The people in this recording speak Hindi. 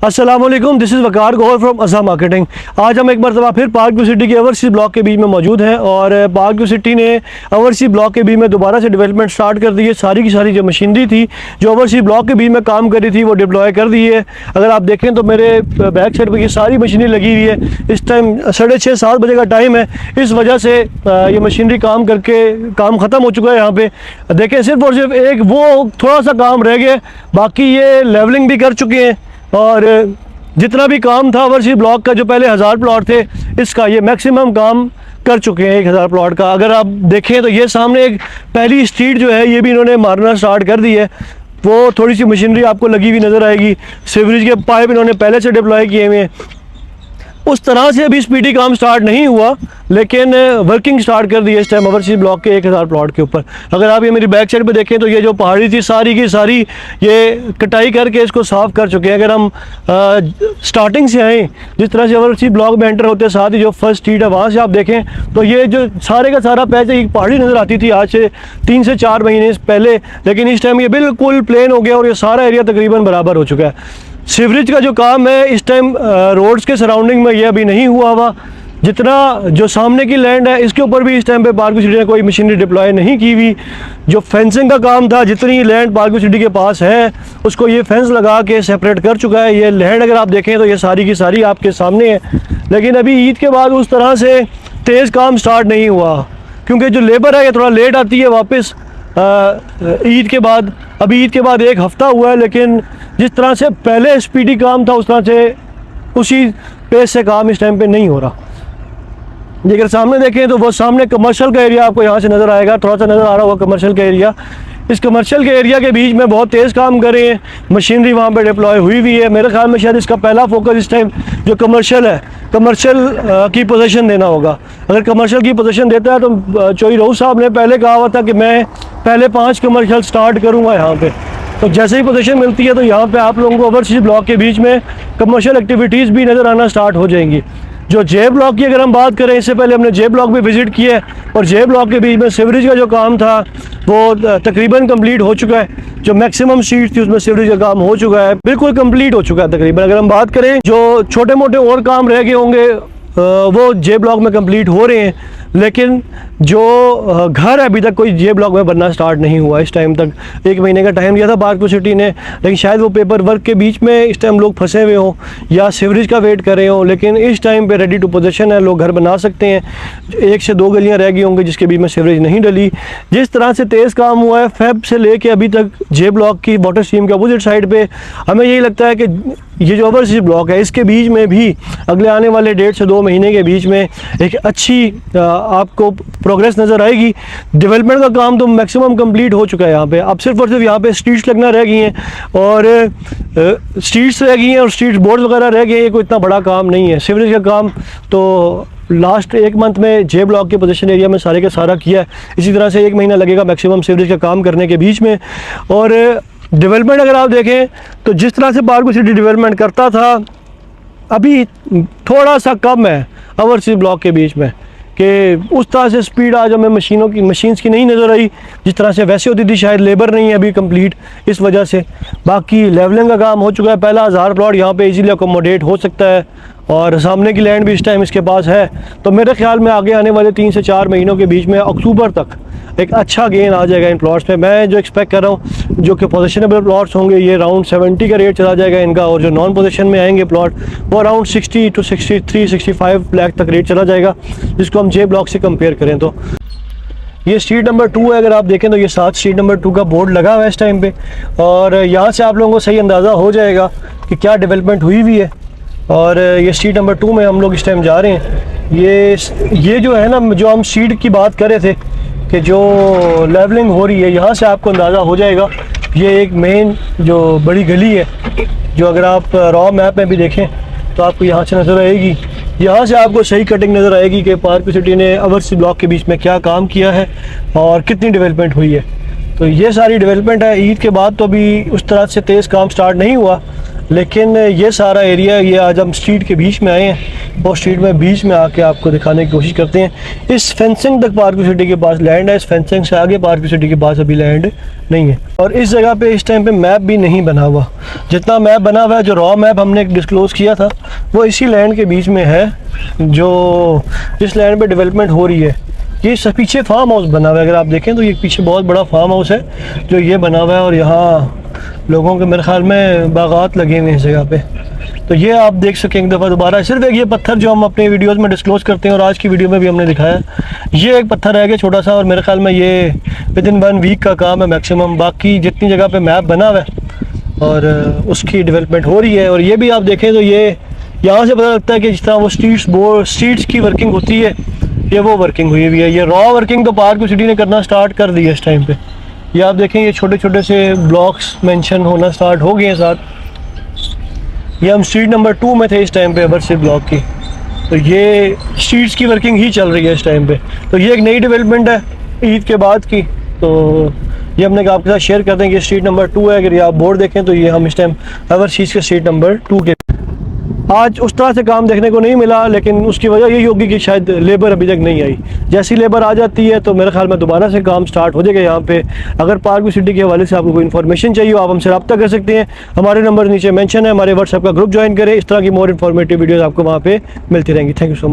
अस्सलामुअलैकुम, this is Waqar Gohar from Aza marketing. आज हम एक मरतबा फिर पार्क व्यू सिटी के ओवरसीज ब्लॉक के बीच में मौजूद हैं और पार्क व्यू सिटी ने ओवरसीज ब्लॉक के बीच में दोबारा से डेवलपमेंट स्टार्ट कर दी है। सारी की सारी जो मशीनरी थी जो ओवरसीज ब्लॉक के बीच में काम कर रही थी वो डिप्लॉय कर दी है। अगर आप देखें तो मेरे बैक साइड पर ये सारी मशीनरी लगी हुई है। इस टाइम 6:30-7 बजे का टाइम है, इस वजह से ये मशीनरी काम करके काम ख़त्म हो चुका है। यहाँ पे देखें सिर्फ और सिर्फ एक वो थोड़ा सा काम रह गया, बाकी ये लेवलिंग भी कर चुके हैं और जितना भी काम था ओवरसीज ब्लॉक का जो पहले 1000 प्लॉट थे इसका ये मैक्सिमम काम कर चुके हैं 1000 प्लॉट का। अगर आप देखें तो ये सामने एक पहली स्ट्रीट जो है ये भी इन्होंने मारना स्टार्ट कर दी है। वो थोड़ी सी मशीनरी आपको लगी हुई नज़र आएगी। सीवरेज के पाइप इन्होंने पहले से डिप्लॉय किए हुए हैं। उस तरह से अभी स्पीडी काम स्टार्ट नहीं हुआ, लेकिन वर्किंग स्टार्ट कर दी है इस टाइम ओवरसीज ब्लॉक के 1000 प्लॉट के ऊपर। अगर आप ये मेरी बैक साइड पे देखें तो ये जो पहाड़ी थी सारी की सारी ये कटाई करके इसको साफ़ कर चुके हैं। अगर हम स्टार्टिंग से आएँ, जिस तरह से ओवरसीज ब्लॉक में एंटर होते हैं साथ ही जो फर्स्ट स्ट्रीट है वहाँ से आप देखें तो ये जो सारे का सारा पैच एक पहाड़ी नज़र आती थी आज से 3 से 4 महीने पहले, लेकिन इस टाइम ये बिल्कुल प्लेन हो गया और ये सारा एरिया तकरीबन बराबर हो चुका है। सीवरेज का जो काम है इस टाइम रोड्स के सराउंडिंग में ये अभी नहीं हुआ हुआ। जितना जो सामने की लैंड है इसके ऊपर भी इस टाइम पे पार्क व्यू सिटी ने कोई मशीनरी डिप्लॉय नहीं की हुई। जो फेंसिंग का काम था, जितनी लैंड पार्क व्यू सिटी के पास है उसको ये फेंस लगा के सेपरेट कर चुका है। ये लैंड अगर आप देखें तो ये सारी की सारी आपके सामने है, लेकिन अभी ईद के बाद उस तरह से तेज़ काम स्टार्ट नहीं हुआ क्योंकि जो लेबर है ये थोड़ा लेट आती है वापस ईद के बाद। अभी ईद के बाद एक हफ़्ता हुआ है, लेकिन जिस तरह से पहले स्पीडी काम था उस तरह से उसी पेस से काम इस टाइम पे नहीं हो रहा। अगर सामने देखें तो वो सामने कमर्शियल का एरिया आपको यहाँ से नज़र आएगा, थोड़ा सा नज़र आ रहा होगा कमर्शियल का एरिया। इस कमर्शियल के एरिया के बीच में बहुत तेज़ काम कर रहे हैं, मशीनरी वहाँ पे डिप्लॉय हुई हुई है। मेरे ख्याल में शायद इसका पहला फोकस इस टाइम जो कमर्शियल है, कमर्शियल की पोजीशन देना होगा। अगर कमर्शियल की पोजीशन देता है तो चोई रहू साहब ने पहले कहा हुआ था कि मैं पहले 5 कमर्शियल स्टार्ट करूँगा यहाँ पर। तो जैसे ही पोजीशन मिलती है तो यहाँ पे आप लोगों को ओवरसीज ब्लॉक के बीच में कमर्शियल एक्टिविटीज़ भी नज़र आना स्टार्ट हो जाएंगी। जो जे ब्लॉक की अगर हम बात करें, इससे पहले हमने जे ब्लॉक भी विज़िट किया है और जे ब्लॉक के बीच में सीवरेज का जो काम था वो तकरीबन कंप्लीट हो चुका है। जो मैक्सिमम सीट थी उसमें सीवरेज का काम हो चुका है, बिल्कुल कंप्लीट हो चुका है तकरीबन। अगर हम बात करें जो छोटे मोटे और काम रह गए होंगे वो जे ब्लॉक में कंप्लीट हो रहे हैं, लेकिन जो घर है अभी तक कोई जे ब्लॉक में बनना स्टार्ट नहीं हुआ। इस टाइम तक 1 महीने का टाइम दिया था पार्क व्यू सिटी ने, लेकिन शायद वो पेपर वर्क के बीच में इस टाइम लोग फंसे हुए हों या सीवरेज का वेट कर रहे हों। लेकिन इस टाइम पे रेडी टू पोजीशन है, लोग घर बना सकते हैं। 1 से 2 गलियां रह गई होंगी जिसके बीच में सीवरेज नहीं डली। जिस तरह से तेज़ काम हुआ है फेब से लेके अभी तक जे ब्लॉक की वाटर स्ट्रीम के अपोजिट साइड पर, हमें यही लगता है कि ये जो ओवरसीज ब्लॉक है इसके बीच में भी अगले आने वाले 1.5 से 2 महीने के बीच में एक अच्छी आपको प्रोग्रेस नज़र आएगी। डेवलपमेंट का काम तो मैक्सिमम कंप्लीट हो चुका है यहाँ पे। अब सिर्फ और सिर्फ यहाँ पे स्ट्रीट्स लगना रह गई हैं और स्ट्रीट्स रह गई हैं और स्ट्रीट बोर्ड वगैरह रह गए हैं। ये कोई इतना बड़ा काम नहीं है। सीवरेज का काम तो लास्ट 1 मंथ में जे ब्लॉक के पोजीशन एरिया में सारे का सारा किया है। इसी तरह से 1 महीना लगेगा मैक्सिमम सीवरेज का काम करने के बीच में। और डेवलपमेंट अगर आप देखें तो जिस तरह से पार्क व्यू सिटी डेवलपमेंट करता था अभी थोड़ा सा कम है ओवरसीज ब्लॉक के बीच में, कि उस तरह से स्पीड आज हमें मशीन्स की नहीं नज़र आई जिस तरह से वैसे होती थी। शायद लेबर नहीं है अभी कंप्लीट इस वजह से। बाकी लेवलिंग का काम हो चुका है। पहला 1000 प्लॉट यहाँ पे इजीली अकोमोडेट हो सकता है और सामने की लैंड भी इस टाइम इसके पास है। तो मेरे ख्याल में आगे आने वाले 3 से 4 महीनों के बीच में अक्टूबर तक एक अच्छा गेन आ जाएगा इन प्लॉट्स पे। मैं जो एक्सपेक्ट कर रहा हूँ जो कि पोजीशनेबल प्लॉट्स होंगे ये अराउंड 70 का रेट चला जाएगा इनका, और जो नॉन पोजीशन में आएंगे प्लॉट वो अराउंड 60 to 63-65 लाख तक रेट चला जाएगा, जिसको हम जे ब्लॉक से कंपेयर करें तो। ये स्ट्रीट नंबर 2 है, अगर आप देखें तो ये 7 स्ट्रीट नंबर 2 का बोर्ड लगा हुआ है इस टाइम पे, और यहाँ से आप लोगों को सही अंदाज़ा हो जाएगा कि क्या डेवलपमेंट हुई हुई है। और ये स्ट्रीट नंबर 2 में हम लोग इस टाइम जा रहे हैं। ये जो है ना, जो हम स्ट्रीट की बात कर रहे थे कि जो लेवलिंग हो रही है, यहाँ से आपको अंदाज़ा हो जाएगा। ये एक मेन जो बड़ी गली है जो अगर आप रॉ मैप में भी देखें तो आपको यहाँ से नज़र आएगी। यहाँ से आपको सही कटिंग नज़र आएगी कि पार्क व्यू सिटी ने ओवरसीज ब्लॉक के बीच में क्या काम किया है और कितनी डेवलपमेंट हुई है। तो ये सारी डेवलपमेंट है। ईद के बाद तो अभी उस तरह से तेज़ काम स्टार्ट नहीं हुआ, लेकिन ये सारा एरिया, ये आज हम स्ट्रीट के बीच में आए हैं और स्ट्रीट में बीच में आके आपको दिखाने की कोशिश करते हैं। इस फेंसिंग तक पार्क सिटी के पास लैंड है, इस फेंसिंग से आगे पार्क सिटी के पास अभी लैंड नहीं है। और इस जगह पे इस टाइम पे मैप भी नहीं बना हुआ। जितना मैप बना हुआ है, जो रॉ मैप हमने डिस्क्लोज़ किया था, वो इसी लैंड के बीच में है जो जिस लैंड पे डेवलपमेंट हो रही है। ये सब पीछे फार्म हाउस बना हुआ है, अगर आप देखें तो ये पीछे बहुत बड़ा फार्म हाउस है जो ये बना हुआ है और यहाँ लोगों के मेरे ख्याल में बागात लगे हुए हैं इस जगह पे। तो ये आप देख सकें एक दफ़ा दोबारा, सिर्फ एक ये पत्थर जो हम अपने वीडियोस में डिस्क्लोज़ करते हैं और आज की वीडियो में भी हमने दिखाया, ये एक पत्थर रह गया छोटा सा, और मेरे ख्याल में ये विदिन 1 वीक का काम है मैक्सिमम। बाकी जितनी जगह पे मैप बना हुआ है और उसकी डेवलपमेंट हो रही है। और ये भी आप देखें तो ये यहाँ से पता लगता है कि जिस तरह वो स्ट्रीट्स की वर्किंग होती है, ये वो वर्किंग हुई हुई है। ये रॉ वर्किंग तो पार्क सिटी ने करना स्टार्ट कर दी है इस टाइम पे। ये आप देखें, ये छोटे छोटे से ब्लॉक्स मेंशन होना स्टार्ट हो गए हैं साथ। ये हम स्ट्रीट नंबर 2 में थे इस टाइम पे अबरसी ब्लॉक की, तो ये स्ट्रीट्स की वर्किंग ही चल रही है इस टाइम पे। तो ये एक नई डेवलपमेंट है ईद के बाद की, तो ये हमने आपके साथ शेयर कर दें कि स्ट्रीट नंबर 2 है। अगर ये आप बोर्ड देखें तो ये हम इस टाइम ओवरसीज़ के स्ट्रीट नंबर 2 के। आज उस तरह से काम देखने को नहीं मिला, लेकिन उसकी वजह यही होगी कि शायद लेबर अभी तक नहीं आई। जैसी लेबर आ जाती है तो मेरे ख्याल में दोबारा से काम स्टार्ट हो जाएगा यहाँ पे। अगर पार्क सिटी के हवाले से आपको कोई इन्फॉर्मेशन चाहिए, आप हमसे रब्ता कर सकते हैं। हमारे नंबर नीचे मेंशन है, हमारे व्हाट्सएप का ग्रुप ज्वाइन करें। इस तरह की मोर इन्फॉर्मेटिव वीडियोज़ आपको वहाँ पर मिलती रहेंगी। Thank you so much.